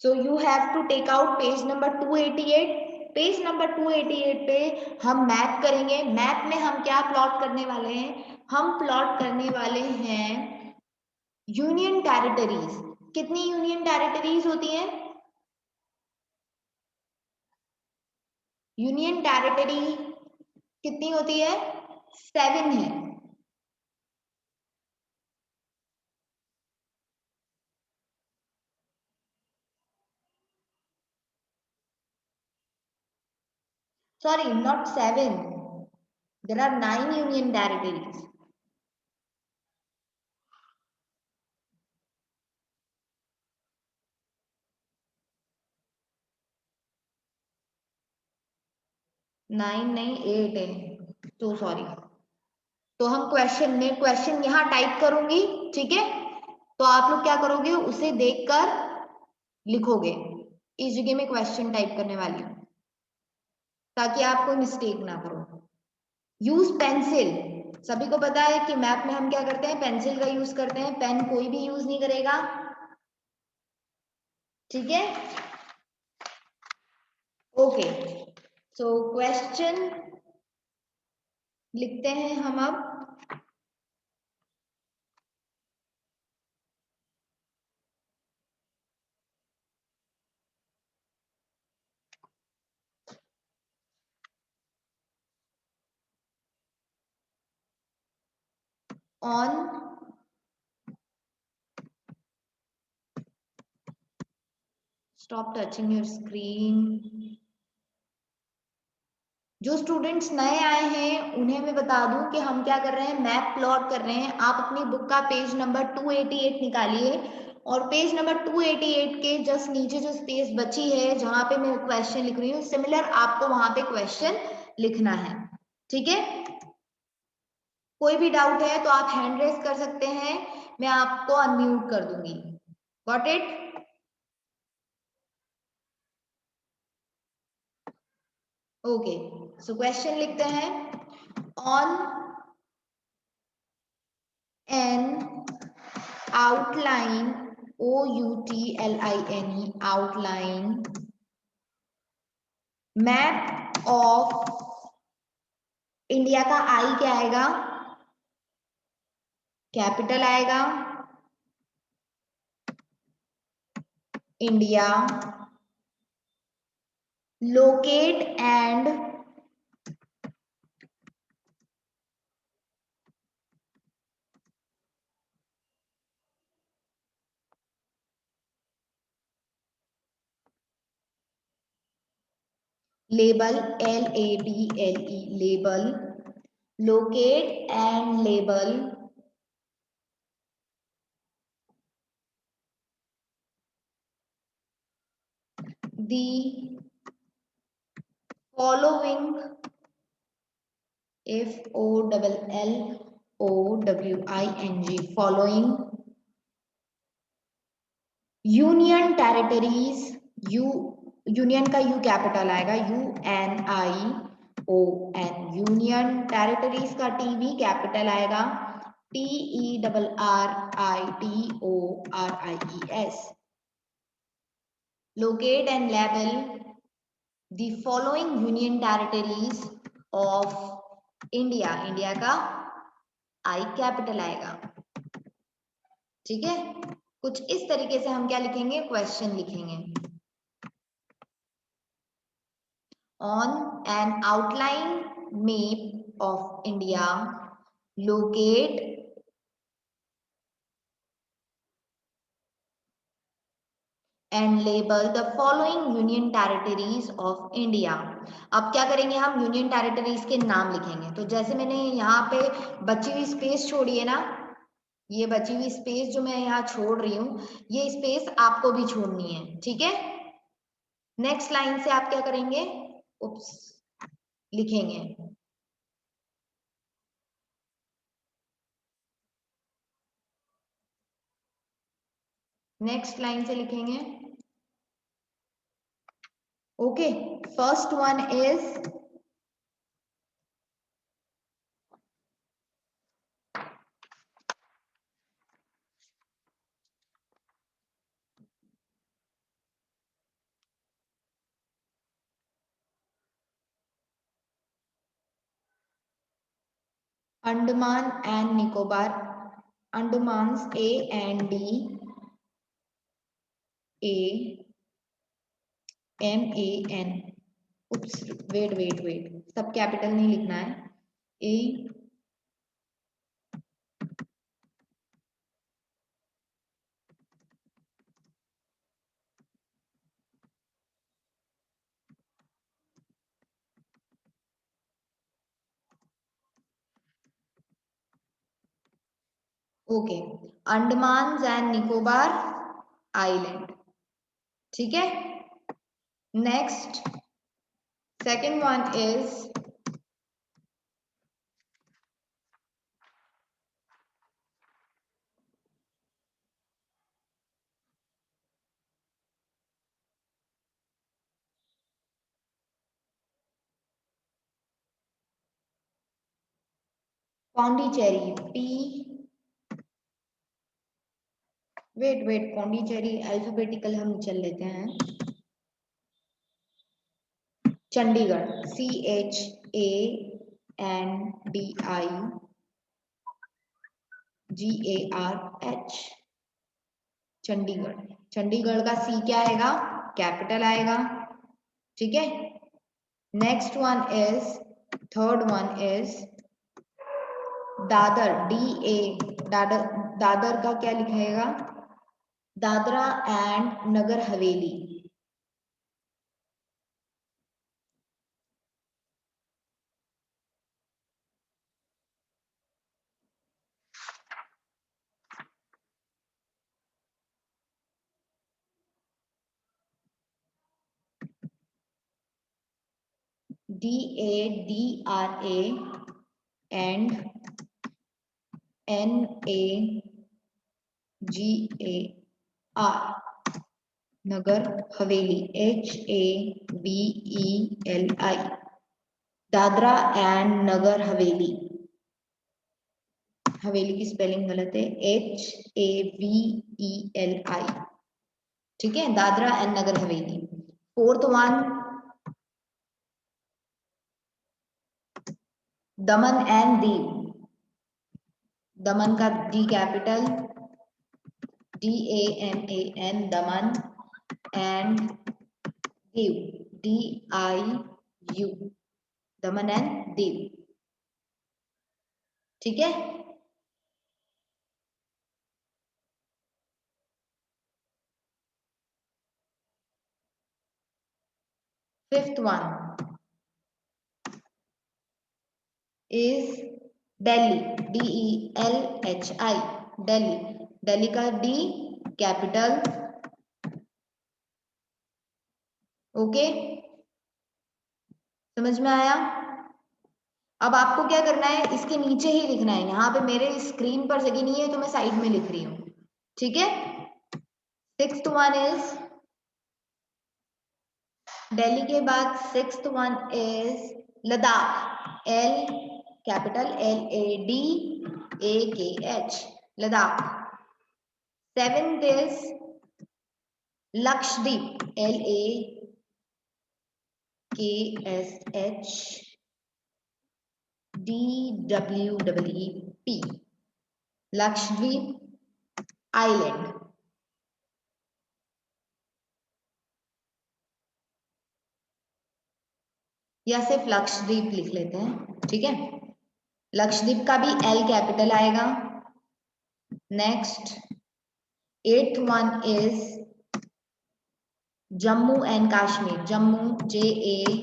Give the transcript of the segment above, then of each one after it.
So you have to take out page number 288। Page number 288 पे हम map करेंगे। Map में हम क्या प्लॉट करने वाले हैं? हम प्लॉट करने वाले हैं यूनियन टेरिटरीज। कितनी यूनियन टेरिटरीज होती हैं? यूनियन टेरिटरी कितनी होती है? 7 है। Sorry, not 7. There are 9 union territories. Nine नहीं 8 है। तो सॉरी। तो हम क्वेश्चन यहाँ टाइप करूंगी, ठीक है? तो आप लोग क्या करोगे? उसे देखकर लिखोगे। इस जगह में क्वेश्चन टाइप करने वाली हूँ ताकि आप कोई मिस्टेक ना करो। Use pencil. सभी को पता है कि मैप में हम क्या करते हैं? पेंसिल का यूज करते हैं। पेन कोई भी यूज नहीं करेगा, ठीक है? ओके, सो क्वेश्चन लिखते हैं हम अब। On stop touching your screen. जो स्टूडेंट्स नए आए हैं उन्हें मैं बता दूं कि हम क्या कर रहे हैं? मैप प्लॉट कर रहे हैं। आप अपनी बुक का पेज नंबर 288 निकालिए और पेज नंबर 288 के जस्ट नीचे जो स्पेस बची है जहां पे मैं क्वेश्चन लिख रही हूँ, सिमिलर आपको वहां पे क्वेश्चन लिखना है, ठीक है? कोई भी डाउट है तो आप हैंड रेस कर सकते हैं, मैं आपको अनम्यूट कर दूंगी। Got it? Okay, so question लिखते हैं। On an outline, outline, outline map of India का आई क्या आएगा? कैपिटल आएगा India. Locate and label, LABLE, label. Locate and label the following, FOLLOWING, following union territories. You, union का you capital आएगा, UNION, union territories का T भी capital आएगा, TERRITORIES। Locate and label the following union territories of India. India का आई capital आएगा, ठीक है? कुछ इस तरीके से हम क्या लिखेंगे? क्वेश्चन लिखेंगे। On an outline map of India, locate and label the following union territories of India। अब क्या करेंगे? हम यूनियन टेरिटरीज के नाम लिखेंगे। तो जैसे मैंने यहाँ पे बची हुई स्पेस छोड़ी है ना, ये बची हुई स्पेस जो मैं यहाँ छोड़ रही हूँ, ये स्पेस आपको भी छोड़नी है, ठीक है? नेक्स्ट लाइन से आप क्या करेंगे? उप्स, लिखेंगे। नेक्स्ट लाइन से लिखेंगे। Okay, first one is Andaman and Nicobar, Andamans A and D, A MAN, oops wait सब कैपिटल नहीं लिखना है, A okay, Andaman and Nicobar island, ठीक है। Next second one is Pondicherry, P wait Pondicherry alphabetical हम चल लेते हैं, चंडीगढ़, CHANDIGH, चंडीगढ़, चंडीगढ़ का C क्या आएगा, कैपिटल आएगा, ठीक है। Next one is, third one is Dadar, DA, Dadar का क्या लिखेगा, Dadra and Nagar Haveli, DADRA and NAGAR, Nagar Haveli, HAVELI, Dadra and Nagar Haveli, हवेली की स्पेलिंग गलत है, HAVELI, ठीक है, Dadra and Nagar Haveli. Fourth one Daman and Diu, दमन का D capital, DAMAN, Daman and Diu, DIU, Daman and Diu, ठीक है। Fifth one is Delhi, DELHI, Delhi, Delhi का D कैपिटल, ओके, समझ में आया। अब आपको क्या करना है, इसके नीचे ही लिखना है, यहाँ पे मेरे स्क्रीन पर जगह नहीं है तो मैं साइड में लिख रही हूँ, ठीक है। सिक्स्थ वन इज दिल्ली के बाद sixth one is Ladakh, L capital, LADAKH, Ladakh. Seventh is Lakshadweep, LAKSHDWEEP, Lakshadweep island, या सिर्फ लक्षद्वीप लिख लेते हैं, ठीक है। लक्षद्वीप का भी L कैपिटल आएगा। Next eighth one is Jammu and Kashmir, Jammu, JAMMU,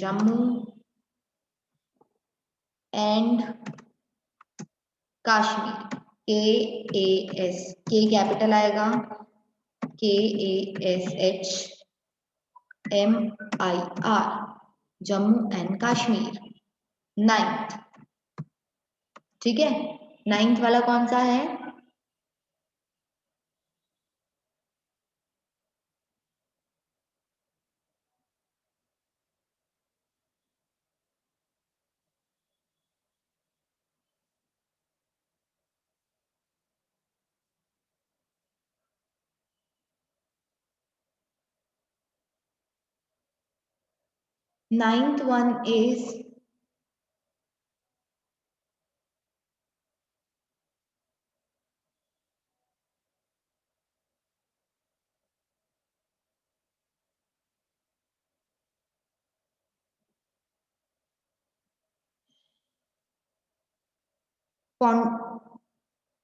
Jammu and Kashmir, KAS, K capital आएगा, KASHMIR, Jammu and Kashmir. Ninth, ठीक है, नाइन्थ वाला कौन सा है, ninth one is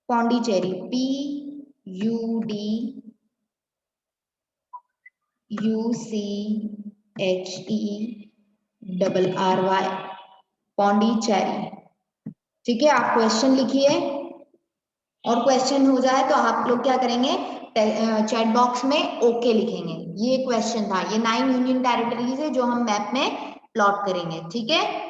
Pondicherry, PUDUCHERRY, Pondicherry. ठीक है, आप क्वेश्चन लिखिए और क्वेश्चन हो जाए तो आप लोग क्या करेंगे, चैट बॉक्स में ओके लिखेंगे। ये क्वेश्चन था, ये 9 यूनियन टेरिटरीज है जो हम मैप में प्लॉट करेंगे। ठीक है,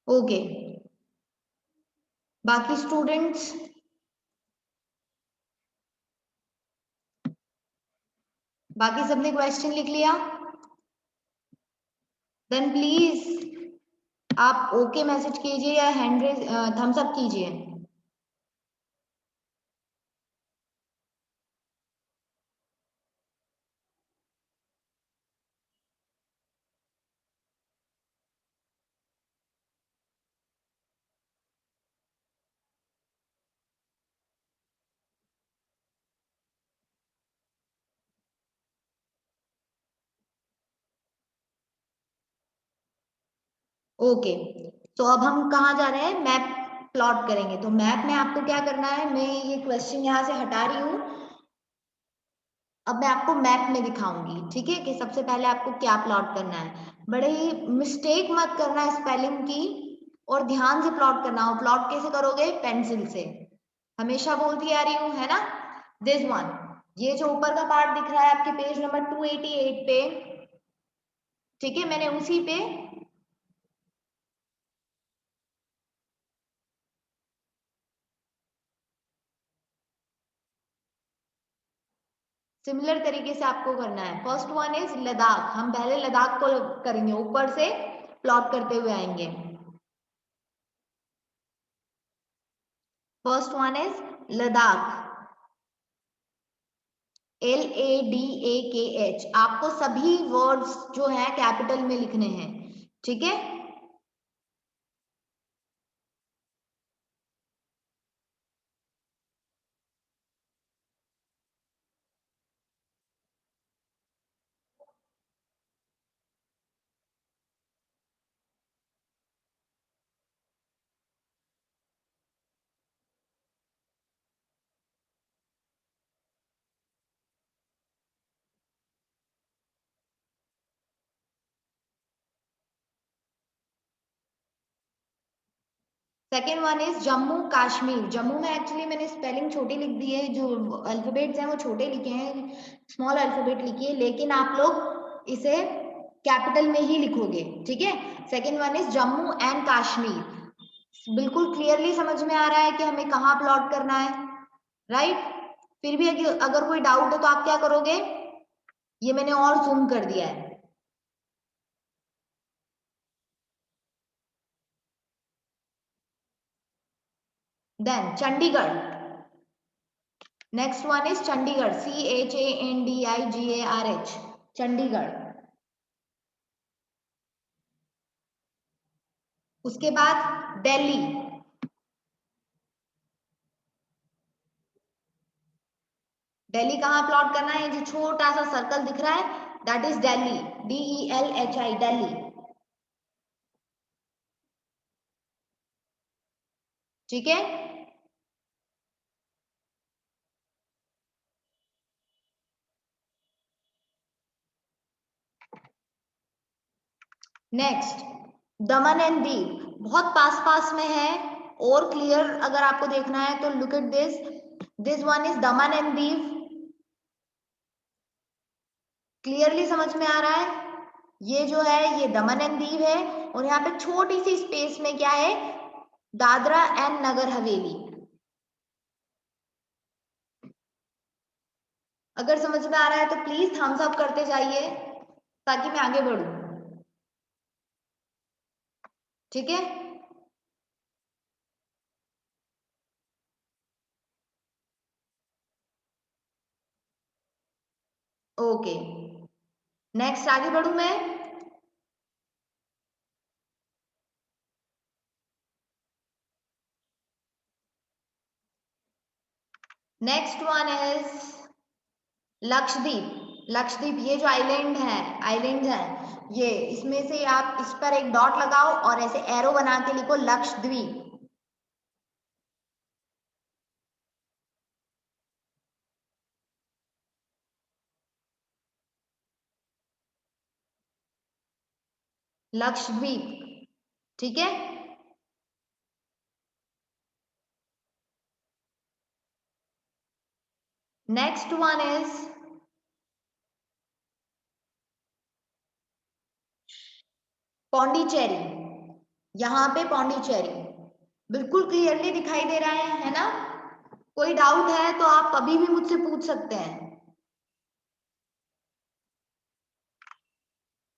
ओके। बाकी स्टूडेंट्स, बाकी सबने क्वेश्चन लिख लिया? देन प्लीज आप ओके मैसेज कीजिए या हैंड रेज, थम्स अप कीजिए। ओके, तो अब हम कहाँ जा रहे हैं, मैप प्लॉट करेंगे। तो मैप में आपको क्या करना है, मैं ये क्वेश्चन यहाँ से हटा रही हूँ। अब मैं आपको मैप में दिखाऊंगी, ठीक है, कि सबसे पहले आपको क्या प्लॉट करना है। बड़े ही मिस्टेक मत करना स्पेलिंग की, और ध्यान से प्लॉट करना हो। प्लॉट कैसे करोगे, पेंसिल से, हमेशा बोलती आ रही हूँ, है ना। दिस वन, ये जो ऊपर का पार्ट दिख रहा है आपके पेज नंबर 288 पे, ठीक है, मैंने उसी पे सिमिलर तरीके से आपको करना है। फर्स्ट वन इज लद्दाख, हम पहले लद्दाख को करेंगे, ऊपर से प्लॉट करते हुए आएंगे। First one is Ladakh, LADAKH। आपको सभी वर्ड्स जो है कैपिटल में लिखने हैं, ठीक है। Second one is Jammu Kashmir. Jammu में एक्चुअली मैंने स्पेलिंग छोटी लिख दी है, जो अल्फाबेट्स हैं वो छोटे लिखे हैं, स्मॉल अल्फाबेट लिखिए, लेकिन आप लोग इसे कैपिटल में ही लिखोगे, ठीक है। Second one is Jammu and Kashmir. बिल्कुल क्लियरली समझ में आ रहा है कि हमें कहाँ प्लॉट करना है, राइट। फिर भी अगर कोई डाउट है तो आप क्या करोगे, ये मैंने और जूम कर दिया है। Then Chandigarh, next one is Chandigarh, CHANDIGARH, Chandigarh. उसके बाद दिल्ली, दिल्ली कहाँ प्लॉट करना है, जो छोटा सा सर्कल दिख रहा है that is Delhi, DELHI, Delhi, ठीक है। नेक्स्ट दमन एंड दीव, बहुत पास पास में है और क्लियर अगर आपको देखना है तो look at this one is Daman and Diu. Clearly समझ में आ रहा है? ये जो है ये दमन एंड दीव है और यहाँ पे छोटी सी स्पेस में क्या है, दादरा एंड नगर हवेली। अगर समझ में आ रहा है तो प्लीज थम्स अप करते जाइए ताकि मैं आगे बढ़ूं। ठीक है, ओके। नेक्स्ट आगे बढ़ूं मैं। Next one is Lakshadweep. Lakshadweep ये जो आइलैंड है, ये इसमें से आप इस पर एक डॉट लगाओ और ऐसे एरो बना के लिखो लक्षद्वीप। लक्षद्वीप, ठीक है। Next one is Pondicherry. यहाँ पे पौंडीचेरी बिल्कुल क्लियरली दिखाई दे रहा है ना? कोई डाउट है तो आप कभी भी मुझसे पूछ सकते हैं।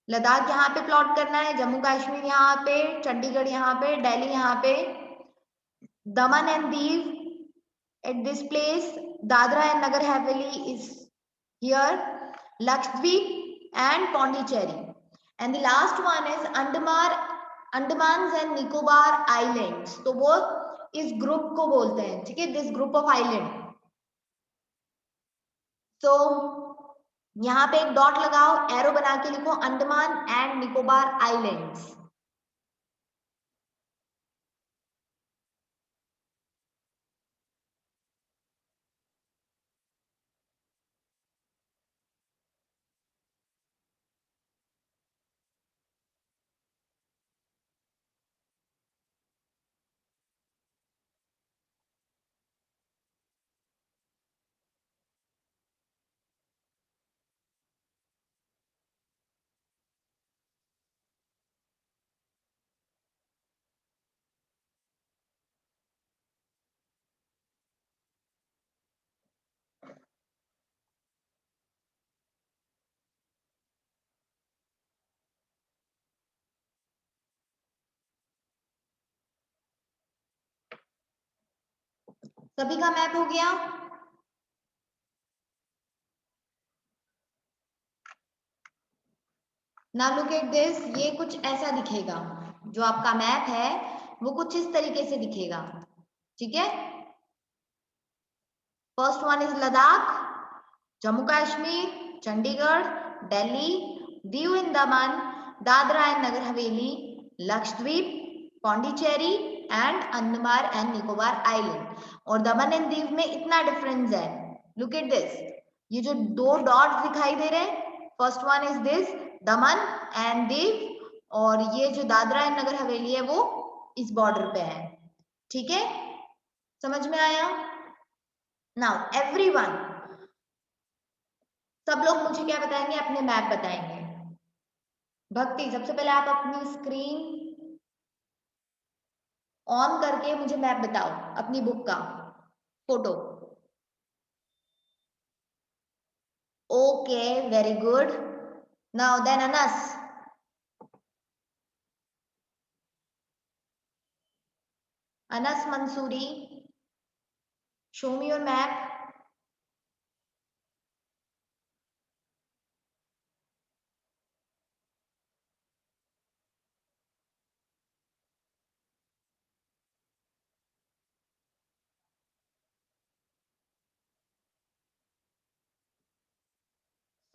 लद्दाख यहाँ पे प्लॉट करना है, जम्मू कश्मीर यहाँ पे, चंडीगढ़ यहाँ पे, दिल्ली यहाँ पे, दमन and Diu at this place, Dadra and Nagar Haveli is here, Lakshadweep and Pondicherry. And the last one is Andamans and Nicobar Islands. तो वो इस ग्रुप को बोलते हैं, ठीक है, दिस ग्रुप ऑफ आइलैंड। तो यहाँ पे एक डॉट लगाओ, एरो बना के लिखो अंडमान एंड निकोबार आइलैंड्स। सभी का मैप हो गया? नाउ लुक एट दिस, ये कुछ ऐसा दिखेगा, जो आपका मैप है वो कुछ इस तरीके से दिखेगा, ठीक है। First one is Ladakh, Jammu Kashmir, Chandigarh, Delhi, Diu and Daman, Dadra and Nagar Haveli, Lakshadweep, Pondicherry and Andaman and Nicobar island. और दमन एंड दीव में इतना डिफरेंस है, लुक एट दिस, ये जो दो डॉट्स दिखाई दे रहे हैं, first one is this Daman and Diu, और ये जो दादरा एंड नगर हवेली है वो इस बॉर्डर पे है, ठीक है। समझ में आया? नाउ एवरीवन, सब लोग मुझे क्या बताएंगे? अपने मैप बताएंगे। भक्ति, सबसे पहले आप अपनी स्क्रीन ऑन करके मुझे मैप बताओ अपनी बुक का photo. Okay, very good. Now then Anas, Anas Mansoori, show me your map.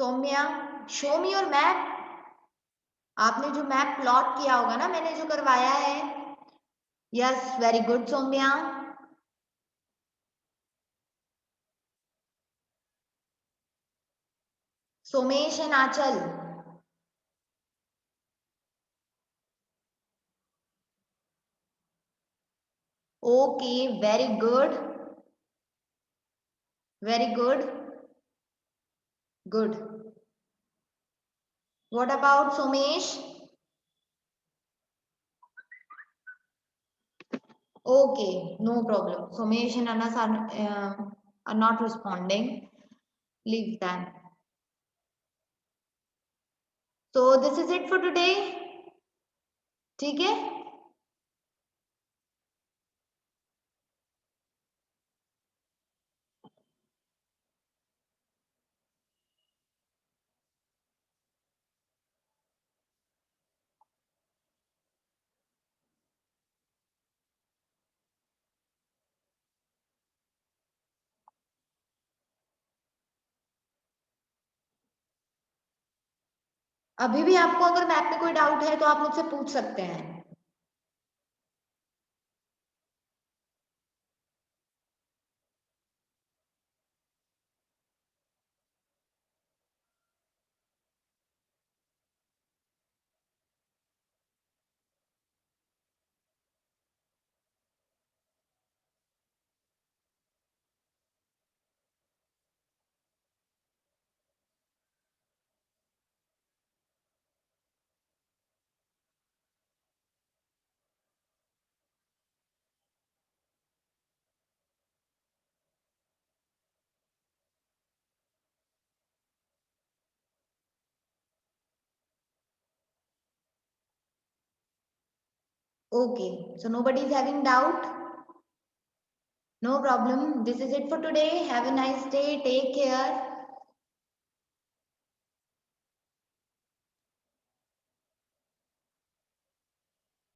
Saumya, show me your map. आपने जो मैप प्लॉट किया होगा ना, मैंने जो करवाया है। Yes, very good Saumya. Somesh and Aanchal, Okay, very good. Very good. Good. What about Somesh? Okay, no problem. Somesh and Anas are not responding. Leave them. So this is it for today. ठीक है? अभी भी आपको अगर मैथ में कोई doubt है तो आप मुझसे पूछ सकते हैं. Okay, so nobody is having doubt. No problem. This is it for today. Have a nice day. Take care.